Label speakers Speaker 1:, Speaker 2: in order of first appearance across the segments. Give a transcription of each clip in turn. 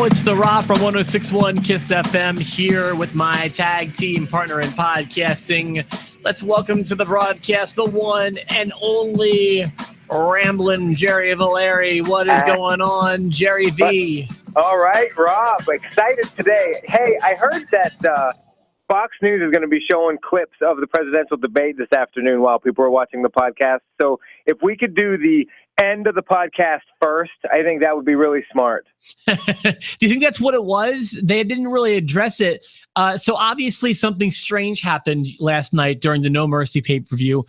Speaker 1: Yo, it's The Raw from 106.1 KISS FM here with my tag team partner in podcasting. Let's welcome to the broadcast the one and only Ramblin' Jerry Valeri. What is going on, Jerry V?
Speaker 2: All right, Rob. Excited today. Hey, I heard that Fox News is going to be showing clips of the presidential debate this afternoon while people are watching the podcast. So if we could do the end of the podcast first, I think that would be really smart.
Speaker 1: Do you think that's what it was? They didn't really address it. So obviously something strange happened last night during the No Mercy pay-per-view.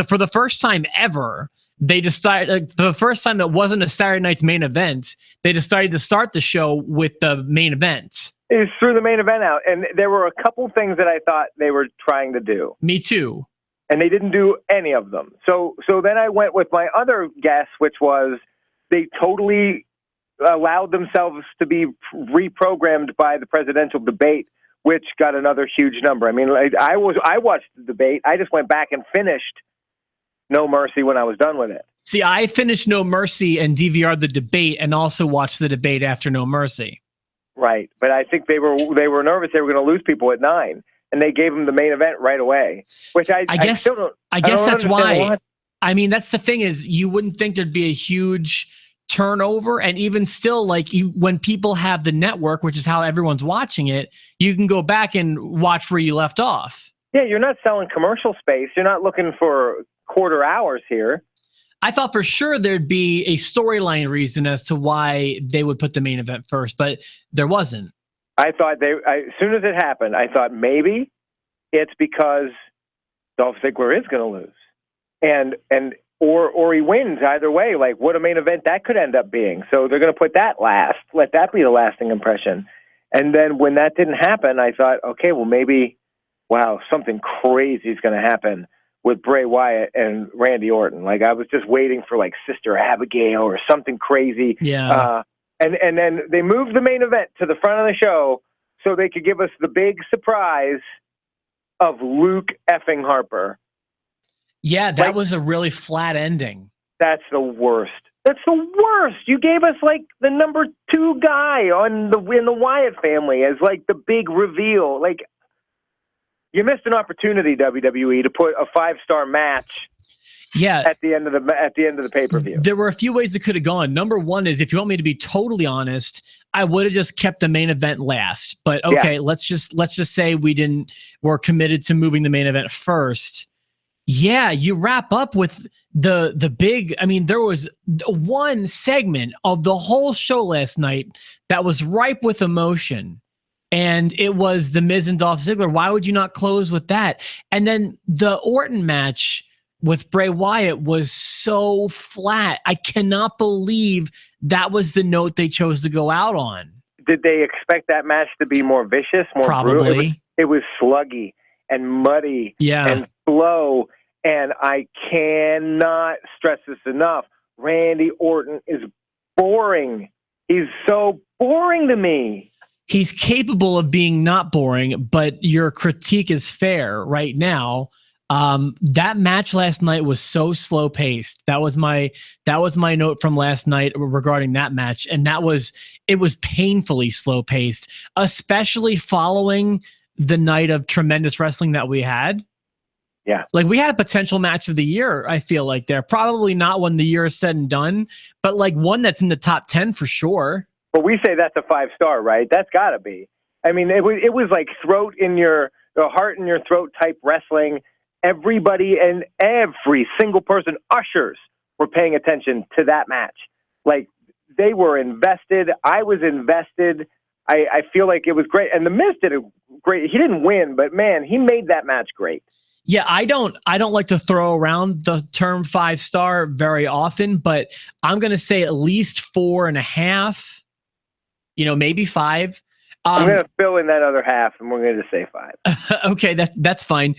Speaker 1: For the first time ever, they decided, for the first time that wasn't a Saturday night's main event, they decided to start the show with the main event.
Speaker 2: It threw the main event out, and there were a couple things that I thought they were trying to do.
Speaker 1: Me too.
Speaker 2: And they didn't do any of them. So then I went with my other guess, which was they totally allowed themselves to be reprogrammed by the presidential debate, which got another huge number. I mean, I watched the debate. I just went back and finished No Mercy when I was done with it.
Speaker 1: See, I finished No Mercy and DVR'd the debate and also watched the debate after No Mercy.
Speaker 2: Right. But I think they were nervous they were going to lose people at 9. And they gave them the main event right away, which I guess still don't. I guess
Speaker 1: that's why. I mean, that's the thing is you wouldn't think there'd be a huge turnover, and even still, when people have the network, which is how everyone's watching it, you can go back and watch where you left off.
Speaker 2: Yeah, you're not selling commercial space. You're not looking for quarter hours here.
Speaker 1: I thought for sure there'd be a storyline reason as to why they would put the main event first, but there wasn't.
Speaker 2: I thought as soon as it happened, I thought maybe it's because Dolph Ziggler is going to lose, or he wins either way. Like, what a main event that could end up being. So they're going to put that last. Let that be the lasting impression. And then when that didn't happen, I thought, okay, well maybe, wow, something crazy is going to happen with Bray Wyatt and Randy Orton. Like, I was just waiting for Sister Abigail or something crazy.
Speaker 1: Yeah.
Speaker 2: And then they moved the main event to the front of the show so they could give us the big surprise of Luke effing Harper.
Speaker 1: Yeah, that was a really flat ending. That's
Speaker 2: the worst. That's the worst. You gave us the number 2 guy in the Wyatt family as the big reveal. You missed an opportunity, WWE, to put a 5-star match.
Speaker 1: Yeah,
Speaker 2: at the end of the pay-per-view.
Speaker 1: There were a few ways it could have gone. Number one is, if you want me to be totally honest, I would have just kept the main event last. But okay, yeah. let's just say we're committed to moving the main event first. Yeah, you wrap up with the big. I mean, there was one segment of the whole show last night that was ripe with emotion. And it was The Miz and Dolph Ziggler. Why would you not close with that? And then the Orton match with Bray Wyatt was so flat. I cannot believe that was the note they chose to go out on.
Speaker 2: Did they expect that match to be more vicious, more
Speaker 1: Probably.
Speaker 2: Brutal? It was sluggy and muddy and slow. And I cannot stress this enough. Randy Orton is boring. He's so boring to me.
Speaker 1: He's capable of being not boring, but your critique is fair right now. That match last night was so slow paced. That was my note from last night regarding that match. And it was painfully slow paced, especially following the night of tremendous wrestling that we had.
Speaker 2: Yeah.
Speaker 1: We had a potential match of the year. I feel like there, probably not when the year is said and done, but one that's in the top 10 for sure.
Speaker 2: But we say that's a 5-star, right? That's gotta be. I mean, it was like heart in your throat type wrestling. Everybody and every single person, ushers, were paying attention to that match. They were invested. I was invested. I feel like it was great. And The Miz did a great. He didn't win, but man, he made that match great.
Speaker 1: Yeah, I don't like to throw around the term 5-star very often, but I'm going to say at least 4.5. Maybe 5.
Speaker 2: I'm going to fill in that other half, and we're going to say 5.
Speaker 1: Okay, that's fine.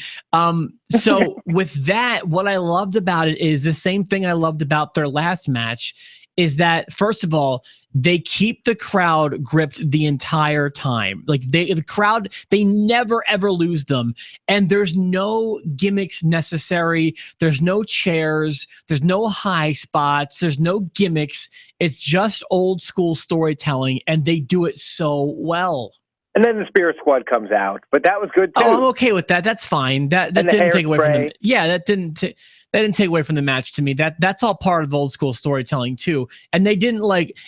Speaker 1: So with that, what I loved about it is the same thing I loved about their last match is that, first of all, they keep the crowd gripped the entire time. Like the crowd, they never ever lose them. And there's no gimmicks necessary. There's no chairs. There's no high spots. There's no gimmicks. It's just old school storytelling, and they do it so well.
Speaker 2: And then the Spirit Squad comes out, but that was good too.
Speaker 1: Oh, I'm okay with that. That's fine. That didn't take away from the that didn't take away from the match to me. That's all part of old school storytelling too. And they didn't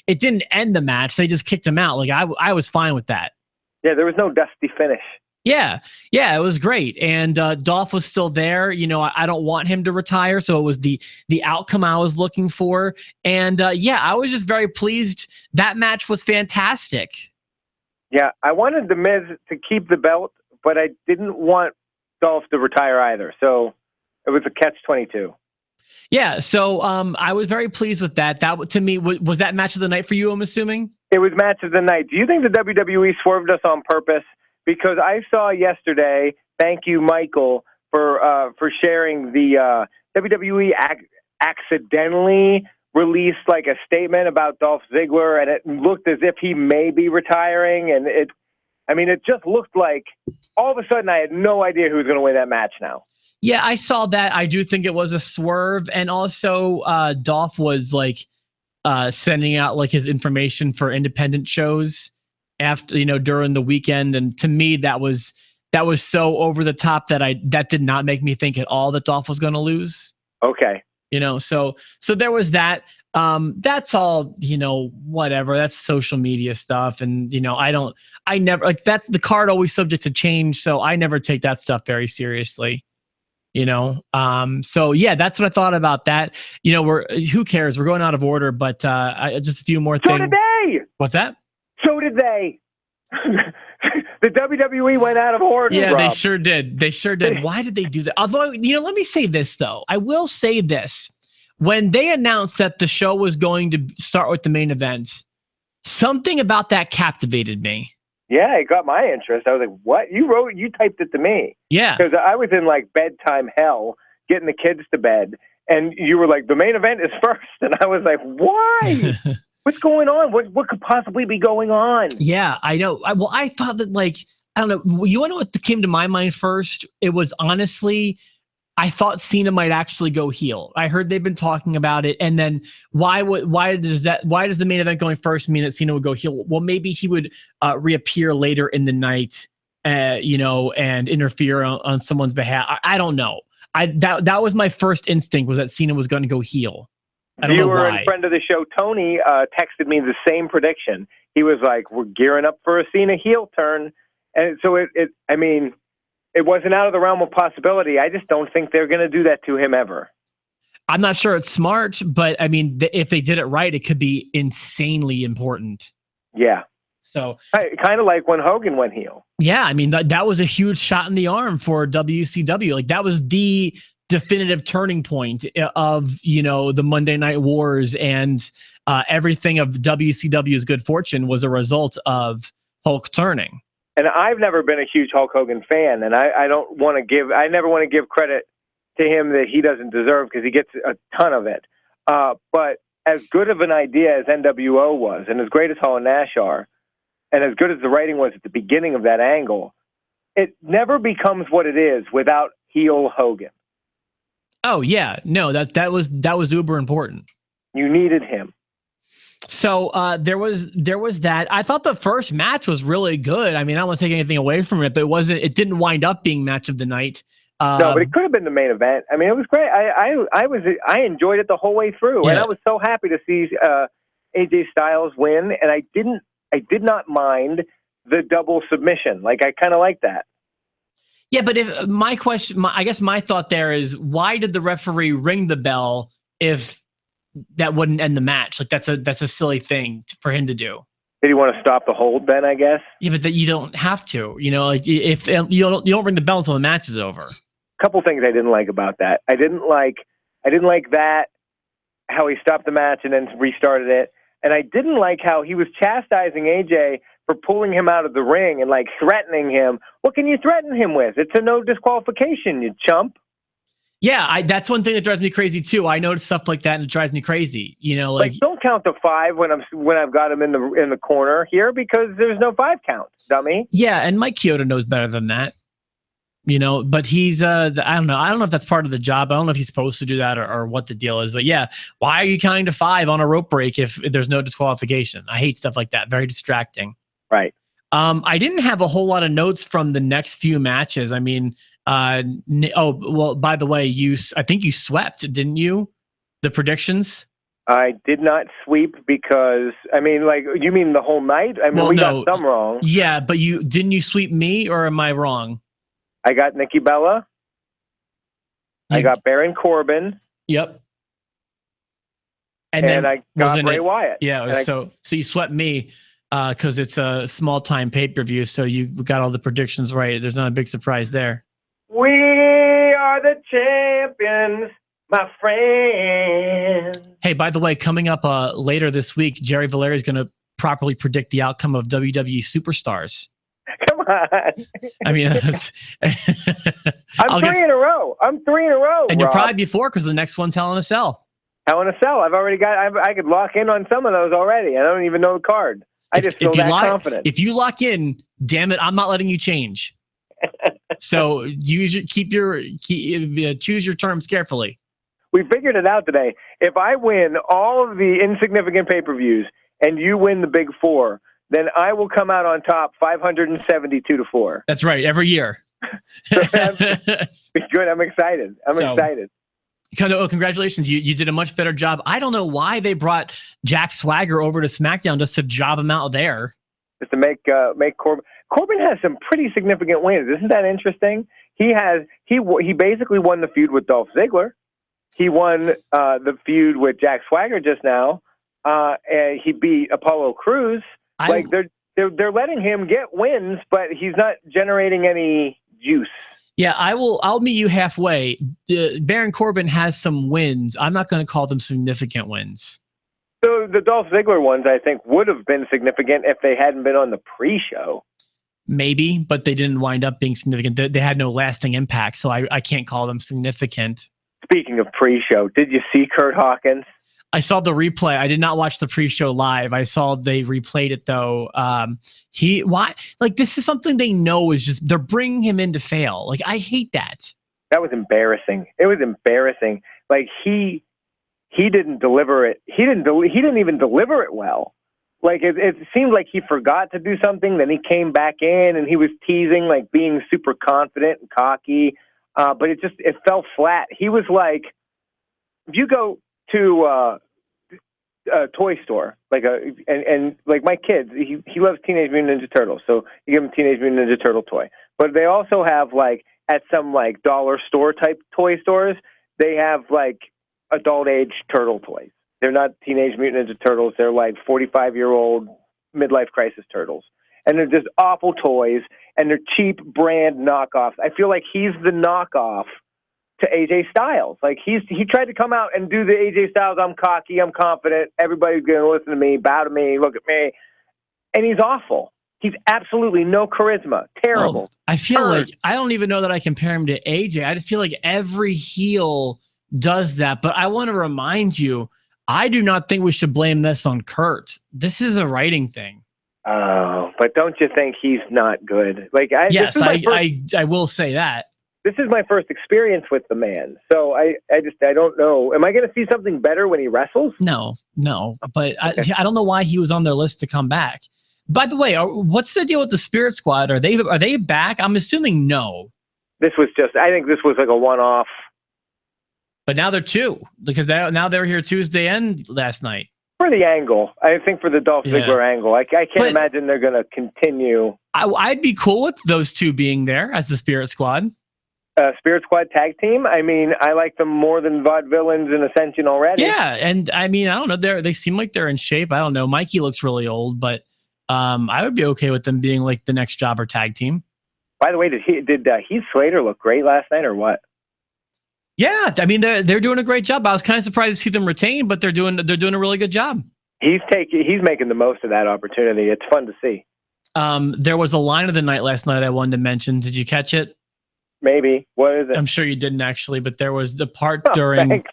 Speaker 1: it didn't end the match. They just kicked him out. Like I was fine with that.
Speaker 2: Yeah, there was no dusty finish.
Speaker 1: Yeah, it was great. And Dolph was still there. You know, I don't want him to retire, so it was the outcome I was looking for. And I was just very pleased. That match was fantastic.
Speaker 2: Yeah, I wanted The Miz to keep the belt, but I didn't want Dolph to retire either. So it was a catch-22.
Speaker 1: Yeah, so I was very pleased with that. That, to me, was that match of the night for you, I'm assuming?
Speaker 2: It was match of the night. Do you think the WWE swerved us on purpose? Because I saw yesterday, thank you, Michael, for sharing the WWE accidentally released like a statement about Dolph Ziggler, and it looked as if he may be retiring. And it just looked like all of a sudden I had no idea who was going to win that match now.
Speaker 1: Yeah, I saw that. I do think it was a swerve. And also Dolph was sending out like his information for independent shows after, during the weekend. And to me, that was so over the top that did not make me think at all that Dolph was going to lose.
Speaker 2: Okay.
Speaker 1: So there was that. That's all, whatever. That's social media stuff. And, I never that's the card always subject to change. So I never take that stuff very seriously, So yeah, that's what I thought about that. Who cares? We're going out of order, but just a few more things.
Speaker 2: So did they.
Speaker 1: What's that?
Speaker 2: So did they. The WWE went out of order.
Speaker 1: Yeah,
Speaker 2: Rob.
Speaker 1: They sure did. Why did they do that? Although, let me say this, though. I will say this. When they announced that the show was going to start with the main event, something about that captivated me.
Speaker 2: Yeah, it got my interest. I was like, what? You typed it to me.
Speaker 1: Yeah.
Speaker 2: Because I was in like bedtime hell, getting the kids to bed. And you were like, the main event is first. And I was like, why? What's going on? What could possibly be going on? Yeah,
Speaker 1: I know. I thought that, I don't know. You want to know what came to my mind first? It was honestly, I thought Cena might actually go heel. I heard they've been talking about it. And then why does the main event going first mean that Cena would go heel? Well, maybe he would reappear later in the night, and interfere on someone's behalf. I don't know. That was my first instinct, was that Cena was going to go heel.
Speaker 2: Viewer and friend of the show, Tony, texted me the same prediction. He was like, we're gearing up for a Cena heel turn. And so it wasn't out of the realm of possibility. I just don't think they're going to do that to him ever.
Speaker 1: I'm not sure it's smart, but if they did it right, it could be insanely important.
Speaker 2: Yeah.
Speaker 1: So
Speaker 2: kind of like when Hogan went heel.
Speaker 1: Yeah. That was a huge shot in the arm for WCW. That was the definitive turning point of the Monday Night Wars, and everything of WCW's good fortune was a result of Hulk turning.
Speaker 2: And I've never been a huge Hulk Hogan fan, and I never want to give credit to him that he doesn't deserve, because he gets a ton of it. But as good of an idea as NWO was, and as great as Hall and Nash are, and as good as the writing was at the beginning of that angle, it never becomes what it is without heel Hogan.
Speaker 1: Oh yeah, no, that was uber important.
Speaker 2: You needed him.
Speaker 1: So there was that. I thought the first match was really good. I don't want to take anything away from it, but it didn't wind up being match of the night.
Speaker 2: No, but it could have been the main event. It was great. I enjoyed it the whole way through, and I was so happy to see AJ Styles win, and I did not mind the double submission. I kind of like that.
Speaker 1: Yeah, but I guess my thought there is, why did the referee ring the bell if that wouldn't end the match? That's a silly thing for him to do.
Speaker 2: Did he want to stop the hold then, I guess?
Speaker 1: Yeah, but you don't have to. If you don't ring the bell until the match is over.
Speaker 2: A couple things I didn't like about that. I didn't like that, how he stopped the match and then restarted it. And I didn't like how he was chastising AJ for pulling him out of the ring and threatening him. What can you threaten him with? It's a no disqualification, you chump.
Speaker 1: Yeah, that's one thing that drives me crazy too. I notice stuff like that and it drives me crazy. You know, like
Speaker 2: don't count the 5 when I've got him in the corner here because there's no 5 count, dummy.
Speaker 1: Yeah, and Mike Chioda knows better than that. You know, but he's I don't know. I don't know if that's part of the job. I don't know if he's supposed to do that or what the deal is. But yeah, why are you counting to 5 on a rope break if there's no disqualification? I hate stuff like that. Very distracting.
Speaker 2: Right.
Speaker 1: I didn't have a whole lot of notes from the next few matches. I mean, oh well. By the way, I think you swept, didn't you? The predictions.
Speaker 2: I did not sweep because like you mean the whole night? I mean, we got some wrong.
Speaker 1: Yeah, but didn't you sweep me, or am I wrong?
Speaker 2: I got Nikki Bella. I got Baron Corbin.
Speaker 1: Yep.
Speaker 2: And then I got Bray Wyatt.
Speaker 1: Yeah. So you swept me because it's a small time pay-per-view. So you got all the predictions right. There's not a big surprise there.
Speaker 2: We are the champions, my friend.
Speaker 1: Hey, by the way, coming up later this week, Jerry Valeri is going to properly predict the outcome of WWE Superstars.
Speaker 2: Come on.
Speaker 1: I mean,
Speaker 2: I'm 3 in a row. And
Speaker 1: Rob. You'll probably be 4 because the next one's Hell in a Cell.
Speaker 2: Hell in a Cell. I've already got. I could lock in on some of those already. I don't even know the card. I just feel that confident.
Speaker 1: If you lock in, damn it, I'm not letting you change. So choose your terms carefully.
Speaker 2: We figured it out today. If I win all of the insignificant pay-per-views and you win the big 4, then I will come out on top 572-4.
Speaker 1: That's right. Every year.
Speaker 2: Good. I'm excited. Excited.
Speaker 1: Congratulations. You did a much better job. I don't know why they brought Jack Swagger over to SmackDown just to job him out there.
Speaker 2: Just to make Corbin. Corbin has some pretty significant wins. Isn't that interesting? He basically won the feud with Dolph Ziggler. He won the feud with Jack Swagger just now. And he beat Apollo Crews. They're letting him get wins, but he's not generating any juice.
Speaker 1: Yeah, I'll meet you halfway. Baron Corbin has some wins. I'm not going to call them significant wins.
Speaker 2: So the Dolph Ziggler ones, I think, would have been significant if they hadn't been on the pre-show.
Speaker 1: Maybe, but they didn't wind up being significant. They had no lasting impact, so I can't call them significant.
Speaker 2: Speaking of pre-show, did you see Kurt Hawkins?
Speaker 1: I saw the replay. I did not watch the pre-show live. I saw they replayed it though. This is something they know is just they're bringing him in to fail. Like I hate that.
Speaker 2: That was embarrassing. It was embarrassing. Like he didn't deliver it. He didn't even deliver it well. Like it seemed like he forgot to do something. Then he came back in and he was teasing like being super confident and cocky. But it fell flat. He was like, if you go to a toy store, and like my kids, he loves Teenage Mutant Ninja Turtles, so you give him Teenage Mutant Ninja Turtle toy. But they also have like at some like dollar store type toy stores, they have like adult age turtle toys. They're not Teenage Mutant Ninja Turtles. They're like 45-year-old midlife crisis turtles, and they're just awful toys, and they're cheap brand knockoffs. I feel like he's the knockoff to AJ Styles. Like he tried to come out and do the AJ Styles, I'm cocky, I'm confident, everybody's going to listen to me, bow to me, look at me. And he's awful. He's absolutely no charisma. Terrible.
Speaker 1: Oh, I feel like I don't even know that I compare him to AJ. I just feel like every heel does that. But I want to remind you, I do not think we should blame this on Kurt. This is a writing thing.
Speaker 2: Oh, but don't you think he's not good?
Speaker 1: I will say that.
Speaker 2: This is my first experience with the man, so I don't know. Am I going to see something better when he wrestles?
Speaker 1: No. But okay. I don't know why he was on their list to come back. By the way, what's the deal with the Spirit Squad? Are they back? I'm assuming no.
Speaker 2: I think this was like a one-off.
Speaker 1: But now they're 2 because now they were here Tuesday and last night.
Speaker 2: For the angle, I think for the Dolph Ziggler angle, I can't imagine they're going to continue.
Speaker 1: I'd be cool with those 2 being there as the Spirit Squad.
Speaker 2: Spirit Squad tag team. I mean, I like them more than Vaudevillains and Ascension already.
Speaker 1: Yeah, and I mean, I don't know. They seem like they're in shape. I don't know. Mikey looks really old, but I would be okay with them being like the next jobber tag team.
Speaker 2: By the way, did Heath Slater look great last night or what?
Speaker 1: Yeah, I mean they're doing a great job. I was kind of surprised to see them retain, but they're doing a really good job.
Speaker 2: He's making the most of that opportunity. It's fun to see.
Speaker 1: There was a line of the night last night I wanted to mention. Did you catch it?
Speaker 2: Maybe. What is it?
Speaker 1: I'm sure you didn't actually, but there was the part
Speaker 2: Oh,
Speaker 1: during.
Speaker 2: thanks.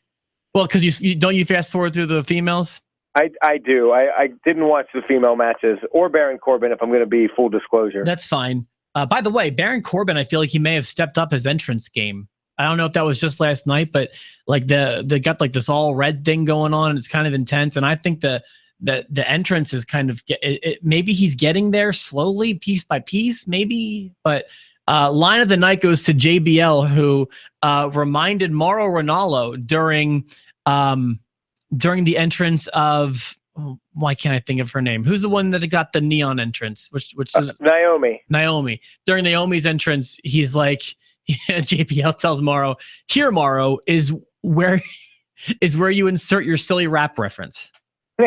Speaker 1: Well, because you don't you fast forward through the females.
Speaker 2: I do. I didn't watch the female matches or Baron Corbin, if I'm going to be full disclosure.
Speaker 1: That's fine. By the way, Baron Corbin, I feel like he may have stepped up his entrance game. I don't know if that was just last night, but like they got like this all red thing going on, and it's kind of intense. And I think the entrance is kind of maybe he's getting there slowly, piece by piece, maybe. But line of the night goes to JBL, who reminded Mauro Ranallo during the entrance of. Why can't I think of her name? Who's the one that got the neon entrance? Which is
Speaker 2: Naomi.
Speaker 1: Naomi. During Naomi's entrance, he's like, JPL tells Mauro, "Here, Mauro, is where you insert your silly rap reference."
Speaker 2: I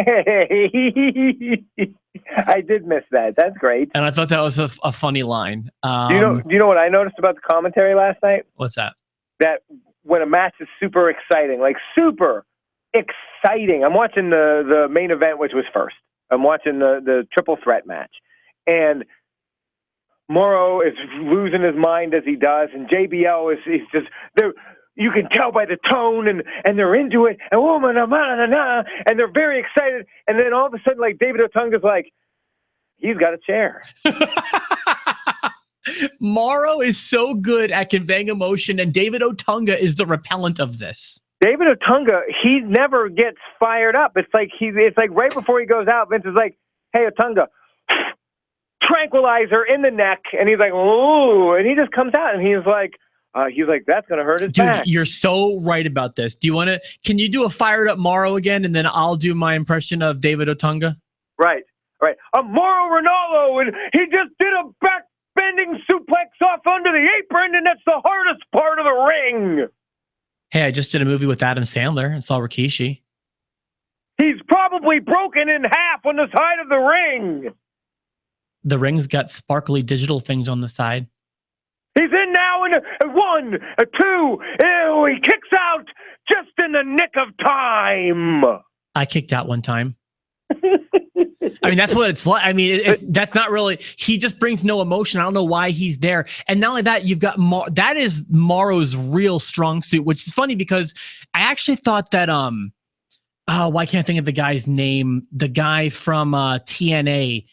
Speaker 2: did miss that. That's great.
Speaker 1: And I thought that was a funny line.
Speaker 2: Do you know what I noticed about the commentary last night?
Speaker 1: What's that?
Speaker 2: That when a match is super exciting, like super exciting. I'm watching the main event, which was first. I'm watching the triple threat match. And Mauro is losing his mind as he does, and JBL is just there. You can tell by the tone, and they're into it, and they're very excited. And then all of a sudden, like David Otunga's like, he's got a chair.
Speaker 1: Mauro is so good at conveying emotion, and David Otunga is the repellent of this.
Speaker 2: David Otunga, he never gets fired up. It's like right before he goes out, Vince is like, "Hey, Otunga, tranquilizer in the neck," and he's like, "Ooh," and he just comes out and he's like, "That's gonna hurt his back."
Speaker 1: Dude, you're so right about this. Can you do a fired up Mauro again, and then I'll do my impression of David Otunga?
Speaker 2: Right. Mauro Ranallo, and he just did a back bending suplex off under the apron, and that's the hardest part of the ring.
Speaker 1: Hey, I just did a movie with Adam Sandler. It's all Rikishi.
Speaker 2: He's probably broken in half on the side of the ring.
Speaker 1: The ring's got sparkly digital things on the side.
Speaker 2: He's in now in a 1, a 2. Ew, he kicks out just in the nick of time.
Speaker 1: I kicked out one time. I mean, that's what it's like. I mean, that's not really. He just brings no emotion. I don't know why he's there. And not only that, you've got that is Mauro's real strong suit, which is funny because I actually thought that why can't I think of the guy's name? The guy from TNA,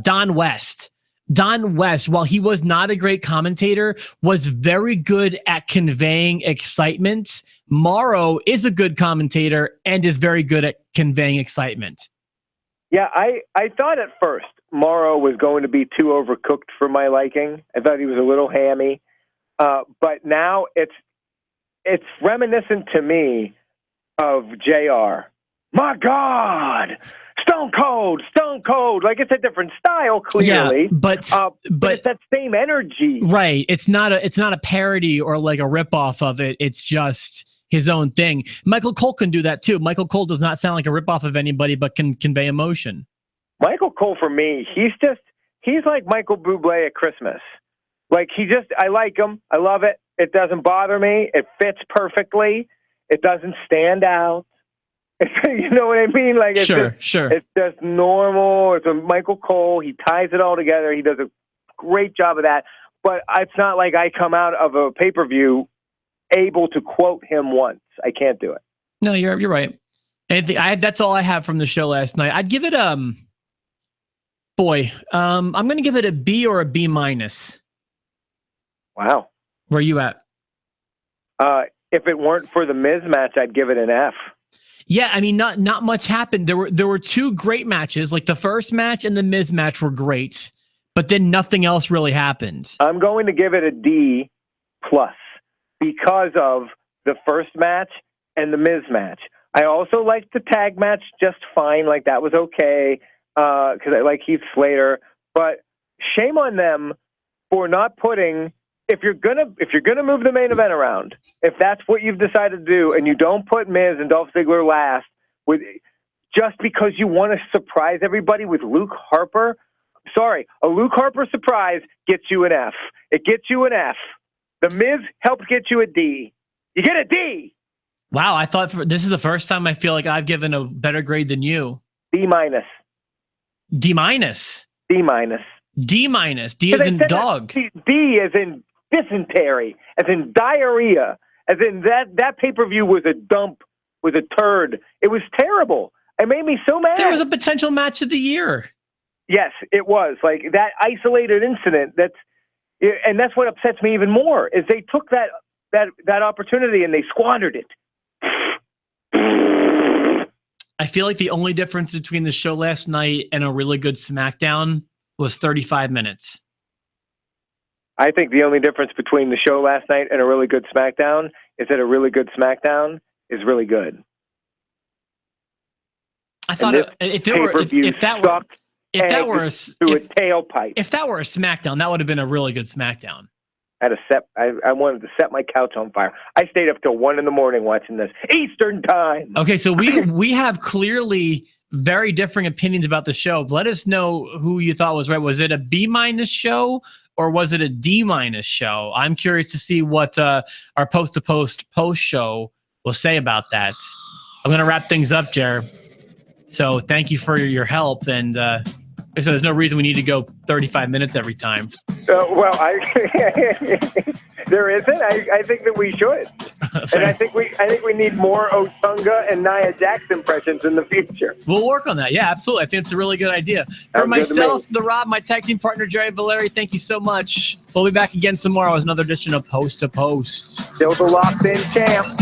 Speaker 1: Don West. Don West, while he was not a great commentator, was very good at conveying excitement. Mauro is a good commentator and is very good at conveying excitement.
Speaker 2: Yeah, I thought at first Mauro was going to be too overcooked for my liking. I thought he was a little hammy. But now it's reminiscent to me of JR. My God! Stone Cold! Like, it's a different style, clearly.
Speaker 1: Yeah, but
Speaker 2: it's that same energy.
Speaker 1: Right. It's not a parody or like a ripoff of it. It's just his own thing. Michael Cole can do that too. Michael Cole does not sound like a ripoff of anybody, but can convey emotion.
Speaker 2: Michael Cole, for me, he's like Michael Bublé at Christmas. Like, I like him. I love it. It doesn't bother me. It fits perfectly. It doesn't stand out. You know what I mean? Like, it's
Speaker 1: sure.
Speaker 2: It's just normal. It's a Michael Cole. He ties it all together. He does a great job of that. But it's not like I come out of a pay-per-view able to quote him once. I can't do it.
Speaker 1: No, you're right. That's all I have from the show last night. I'd give it I'm going to give it a B or a B minus.
Speaker 2: Wow.
Speaker 1: Where are you at?
Speaker 2: If it weren't for the Miz match, I'd give it an F.
Speaker 1: Yeah, I mean, not much happened. There were two great matches. Like the first match and the Miz match were great, but then nothing else really happened.
Speaker 2: I'm going to give it a D plus because of the first match and the Miz match. I also liked the tag match just fine. Like, that was okay because I like Heath Slater. But shame on them for not putting. If you're gonna move the main event around, if that's what you've decided to do, and you don't put Miz and Dolph Ziggler last, just because you want to surprise everybody with Luke Harper, sorry, a Luke Harper surprise gets you an F. It gets you an F. The Miz helps get you a D. You get a D.
Speaker 1: Wow, I thought this is the first time I feel like I've given a better grade than you.
Speaker 2: D minus.
Speaker 1: D minus.
Speaker 2: D minus.
Speaker 1: D minus. D as in dog.
Speaker 2: D as in dysentery, as in diarrhea, as in that pay-per-view was a dump, was a turd. It was terrible. It made me so mad.
Speaker 1: There was a potential match of the year.
Speaker 2: Yes, it was. Like that isolated incident. And that's what upsets me even more is they took that opportunity and they squandered it.
Speaker 1: I feel like the only difference between the show last night and a really good SmackDown was 35 minutes.
Speaker 2: I think the only difference between the show last night and a really good SmackDown is that a really good SmackDown is really good.
Speaker 1: I thought if that were a
Speaker 2: tailpipe.
Speaker 1: If that were a SmackDown, that would have been a really good SmackDown.
Speaker 2: I wanted to set my couch on fire. I stayed up till 1 a.m. watching this Eastern time.
Speaker 1: Okay, so we have clearly very differing opinions about the show. Let us know who you thought was right. Was it a B- show or was it a D- show? I'm curious to see what our post show will say about that. I'm going to wrap things up, Jer. So thank you for your help. And like I said, there's no reason we need to go 35 minutes every time.
Speaker 2: Well, there isn't. I think that we should, and I think we need more Otunga and Nia Jax impressions in the future.
Speaker 1: We'll work on that. Yeah, absolutely. I think it's a really good idea. For myself, the Rob, my tag team partner Jerry Valeri, thank you so much. We'll be back again tomorrow with another edition of Post to Post.
Speaker 2: Still the locked in champ.